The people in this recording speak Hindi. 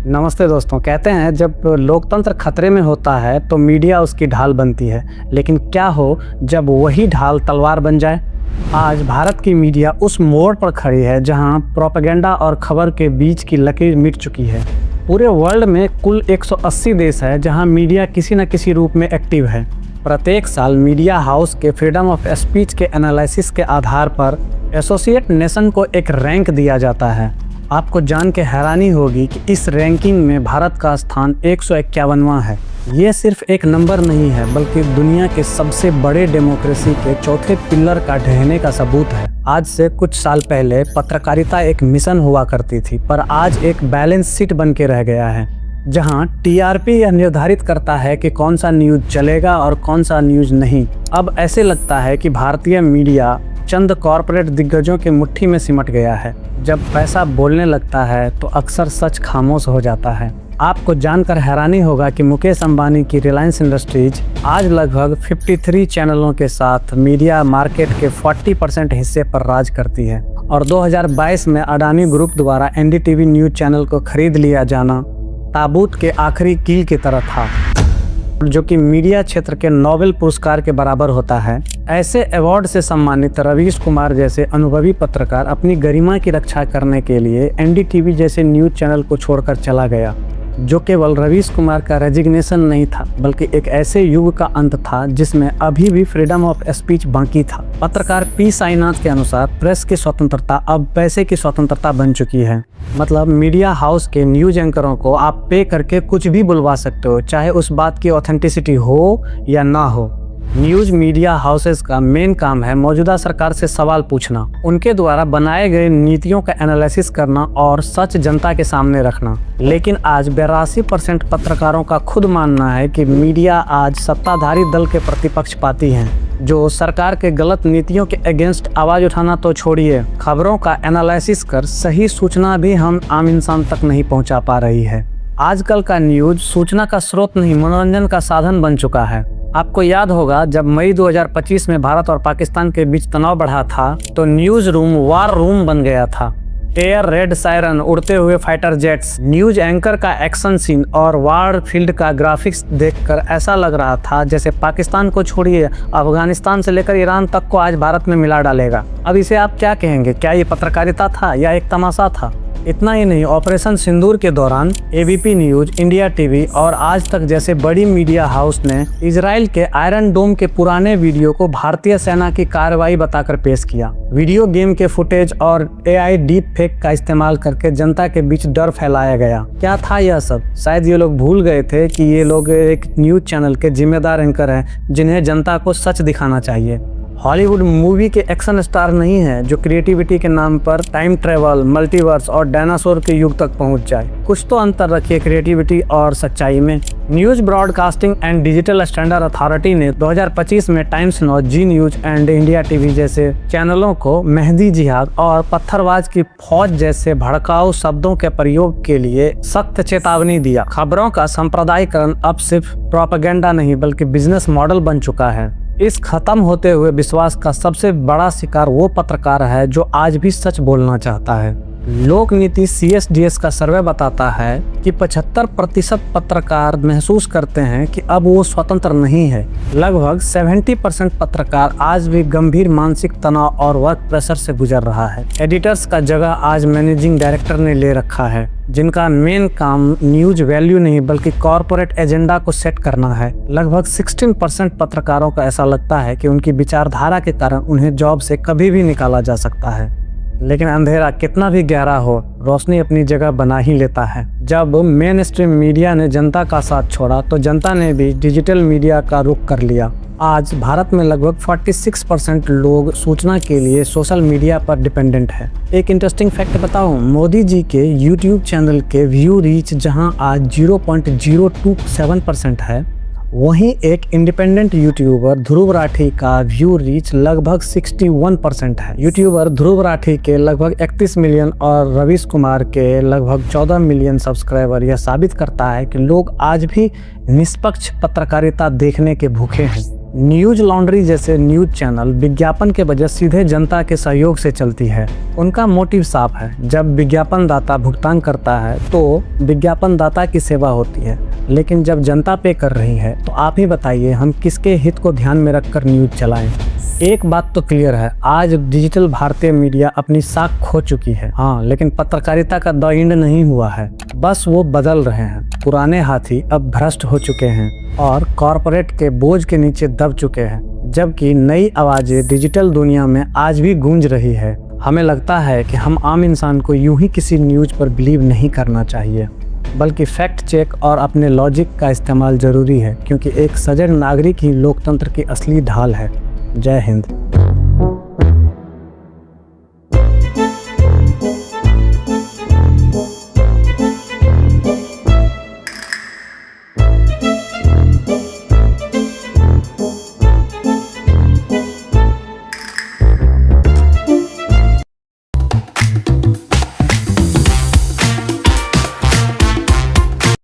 नमस्ते दोस्तों। कहते हैं जब लोकतंत्र खतरे में होता है तो मीडिया उसकी ढाल बनती है, लेकिन क्या हो जब वही ढाल तलवार बन जाए। आज भारत की मीडिया उस मोड़ पर खड़ी है जहां प्रोपेगेंडा और खबर के बीच की लकीर मिट चुकी है। पूरे वर्ल्ड में कुल 180 देश है जहां मीडिया किसी न किसी रूप में एक्टिव है। प्रत्येक साल मीडिया हाउस के फ्रीडम ऑफ स्पीच के एनालिसिस के आधार पर एसोसिएट नेशन को एक रैंक दिया जाता है। आपको जान के हैरानी होगी कि इस रैंकिंग में भारत का स्थान 151वां है। ये सिर्फ एक नंबर नहीं है, बल्कि दुनिया के सबसे बड़े डेमोक्रेसी के चौथे पिलर का ढहने का सबूत है। आज से कुछ साल पहले पत्रकारिता एक मिशन हुआ करती थी, पर आज एक बैलेंस शीट बन के रह गया है, जहां टीआरपी यह निर्धारित करता है कि कौन सा न्यूज चलेगा और कौन सा न्यूज नहीं। अब ऐसे लगता है कि भारतीय मीडिया चंद कॉरपोरेट दिग्गजों की मुट्ठी में सिमट गया है। जब पैसा बोलने लगता है तो अक्सर सच खामोश हो जाता है। आपको जानकर हैरानी होगा कि मुकेश अंबानी की रिलायंस इंडस्ट्रीज आज लगभग 53 चैनलों के साथ मीडिया मार्केट के 40% हिस्से पर राज करती है, और 2022 में अडानी ग्रुप द्वारा एनडीटीवी न्यूज चैनल को खरीद लिया जाना ताबूत के आखिरी कील की तरह था, जो कि मीडिया क्षेत्र के नोबेल पुरस्कार के बराबर होता है। ऐसे अवार्ड से सम्मानित रवीश कुमार जैसे अनुभवी पत्रकार अपनी गरिमा की रक्षा करने के लिए एनडीटीवी जैसे न्यूज चैनल को छोड़कर चला गया, जो केवल रवीश कुमार का रेजिग्नेशन नहीं था, बल्कि एक ऐसे युग का अंत था जिसमें अभी भी फ्रीडम ऑफ स्पीच बाकी था। पत्रकार पी साईनाथ के अनुसार प्रेस की स्वतंत्रता अब पैसे की स्वतंत्रता बन चुकी है। मतलब मीडिया हाउस के न्यूज एंकरों को आप पे करके कुछ भी बुलवा सकते हो, चाहे उस बात की ऑथेंटिसिटी हो या ना हो। न्यूज मीडिया हाउसेस का मेन काम है मौजूदा सरकार से सवाल पूछना, उनके द्वारा बनाए गए नीतियों का एनालिसिस करना और सच जनता के सामने रखना। लेकिन आज 82% पत्रकारों का खुद मानना है कि मीडिया आज सत्ताधारी दल के प्रतिपक्ष पाती हैं, जो सरकार के गलत नीतियों के अगेंस्ट आवाज उठाना तो छोड़िए, खबरों का एनालिसिस कर सही सूचना भी हम आम इंसान तक नहीं पहुंचा पा रही है। आजकल का न्यूज सूचना का स्रोत नहीं, मनोरंजन का साधन बन चुका है। आपको याद होगा जब मई 2025 में भारत और पाकिस्तान के बीच तनाव बढ़ा था तो न्यूज रूम वार रूम बन गया था। एयर रेड सायरन, उड़ते हुए फाइटर जेट्स, न्यूज एंकर का एक्शन सीन और वार फील्ड का ग्राफिक्स देखकर ऐसा लग रहा था जैसे पाकिस्तान को छोड़िए, अफगानिस्तान से लेकर ईरान तक को आज भारत में मिला डालेगा। अब इसे आप क्या कहेंगे? क्या ये पत्रकारिता था या एक तमाशा था? इतना ही नहीं, ऑपरेशन सिंदूर के दौरान एबीपी न्यूज, इंडिया टीवी और आज तक जैसे बड़ी मीडिया हाउस ने इजराइल के आयरन डोम के पुराने वीडियो को भारतीय सेना की कार्रवाई बताकर पेश किया। वीडियो गेम के फुटेज और एआई डीप फेक का इस्तेमाल करके जनता के बीच डर फैलाया गया। क्या था यह सब? शायद ये लोग भूल गए थे कि ये लोग एक न्यूज चैनल के जिम्मेदार एंकर हैं, जिन्हें जनता को सच दिखाना चाहिए। हॉलीवुड मूवी के एक्शन स्टार नहीं है जो क्रिएटिविटी के नाम पर टाइम ट्रेवल, मल्टीवर्स और डायनासोर के युग तक पहुंच जाए। कुछ तो अंतर रखिए क्रिएटिविटी और सच्चाई में। News broadcasting and digital standard authority ने 2025 में Times Now, Zee news and India TV जैसे चैनलों को मेहदी जिहाद और पत्थरबाज की फौज जैसे भड़काऊ शब्दों के प्रयोग के लिए सख्त चेतावनी दिया। खबरों का सांप्रदायिकरण अब सिर्फ प्रोपेगेंडा नहीं बल्कि बिजनेस मॉडल बन चुका है। इस खत्म होते हुए विश्वास का सबसे बड़ा शिकार वो पत्रकार है जो आज भी सच बोलना चाहता है। लोक नीति CSDS का सर्वे बताता है कि 75% पत्रकार महसूस करते हैं कि अब वो स्वतंत्र नहीं है। लगभग 70% पत्रकार आज भी गंभीर मानसिक तनाव और वर्क प्रेशर से गुजर रहा है। एडिटर्स का जगह आज मैनेजिंग डायरेक्टर ने ले रखा है, जिनका मेन काम न्यूज वैल्यू नहीं बल्कि कॉरपोरेट एजेंडा को सेट करना है। लगभग 16% पत्रकारों को ऐसा लगता है कि उनकी विचारधारा के कारण उन्हें जॉब से कभी भी निकाला जा सकता है। लेकिन अंधेरा कितना भी गहरा हो, रोशनी अपनी जगह बना ही लेता है। जब मेन स्ट्रीम मीडिया ने जनता का साथ छोड़ा तो जनता ने भी डिजिटल मीडिया का रुख कर लिया। आज भारत में लगभग 46% लोग सूचना के लिए सोशल मीडिया पर डिपेंडेंट है। एक इंटरेस्टिंग फैक्ट बताऊं, मोदी जी के यूट्यूब चैनल के व्यू रीच जहां आज 0.027% है, वहीं एक इंडिपेंडेंट यूट्यूबर ध्रुव राठी का व्यू रीच लगभग 61% है। यूट्यूबर ध्रुव राठी के लगभग 31 मिलियन और रवीश कुमार के लगभग 14 मिलियन सब्सक्राइबर यह साबित करता है कि लोग आज भी निष्पक्ष पत्रकारिता देखने के भूखे हैं। न्यूज लॉन्ड्री जैसे न्यूज चैनल विज्ञापन के बजाय सीधे जनता के सहयोग से चलती है। उनका मोटिव साफ है, जब विज्ञापन दाता भुगतान करता है तो विज्ञापन दाता की सेवा होती है, लेकिन जब जनता पे कर रही है तो आप ही बताइए हम किसके हित को ध्यान में रखकर न्यूज चलाएं। एक बात तो क्लियर है, आज डिजिटल भारतीय मीडिया अपनी साख खो चुकी है। हाँ, लेकिन पत्रकारिता का द एंड नहीं हुआ है, बस वो बदल रहे हैं। पुराने हाथी अब भ्रष्ट हो चुके हैं और कॉरपोरेट के बोझ के नीचे दब चुके हैं, जबकि नई आवाजें डिजिटल दुनिया में आज भी गूंज रही है। हमें लगता है कि हम आम इंसान को यूं ही किसी न्यूज पर बिलीव नहीं करना चाहिए, बल्कि फैक्ट चेक और अपने लॉजिक का इस्तेमाल जरूरी है, क्योंकि एक सजग नागरिक ही लोकतंत्र की असली ढाल है। जय हिंद।